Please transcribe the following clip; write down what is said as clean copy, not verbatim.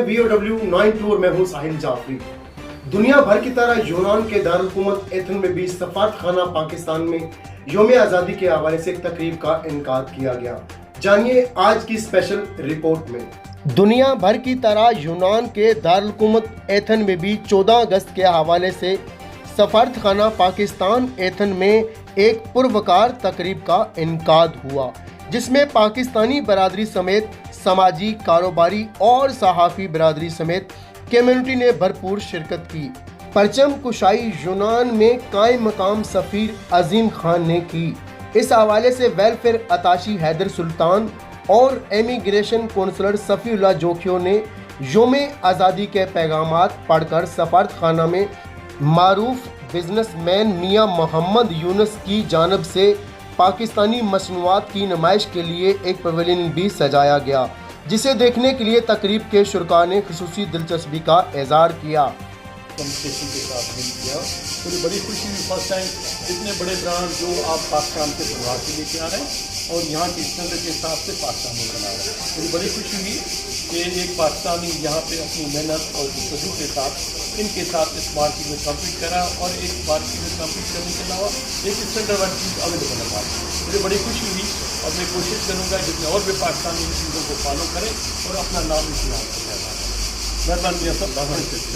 VOW92 और मैं हूं साहिल जाफरी। दुनिया भर की तरह यूनान के दारुल-हुकूमत एथन में भी सफारतखाना पाकिस्तान में यौम आज़ादी के हवाले से एक तकरीब का इनकाद किया गया। जानिए आज की स्पेशल रिपोर्ट में। दुनिया भर की तरह यूनान के दारुल-हुकूमत एथन में भी 14 अगस्त के हवाले से सफारतखाना पाकिस्तान एथन में एक पुरवकार तकरीब का इनकाद हुआ, जिसमें पाकिस्तानी बरादरी समेत समाजी, कारोबारी और सहाफ़ी बरादरी समेत कम्युनिटी ने भरपूर शिरकत की। परचम कुशाई यूनान में कायम मकाम सफ़ीर अजीम खान ने की। इस हवाले से वेलफेयर अताशी हैदर सुल्तान और इमिग्रेशन कौंसलर सफ़ीउल्लाह जोखियो ने यौम आज़ादी के पैगामात पढ़कर सफारतखाना में मारूफ बिजनेसमैन मियाँ मोहम्मद यूनुस की जानब से पाकिस्तानी मसनूआत की नुमाइश के लिए एक पवेलियन भी सजाया गया, जिसे देखने के लिए तकरीब के शुरका ने खुसूसी दिलचस्पी का इज़हार किया। स्टेशन के साथ मिल किया, मुझे बड़ी खुशी हुई। फर्स्ट टाइम इतने बड़े ब्रांड जो आप पाकिस्तान के बनवा के लेके आ रहे हैं और यहाँ के स्टैंडर्ड के हिसाब से पाकिस्तान में बना रहे हैं। मुझे बड़ी खुशी हुई कि एक पाकिस्तानी यहाँ पे अपनी मेहनत और जस्तजू के साथ इनके साथ इस मार्केट में कम्पीट करा और एक मार्केट में कम्पीट करने के अलावा एक स्टैंडर्ड वाली चीज़ अवेलेबल है मार्केट। मुझे बड़ी खुशी हुई और मैं कोशिश करूँगा जितने और भी पाकिस्तानी इन चीज़ों को फॉलो करें और अपना नाम इस्तेमाल करें। मेहरबानी सब।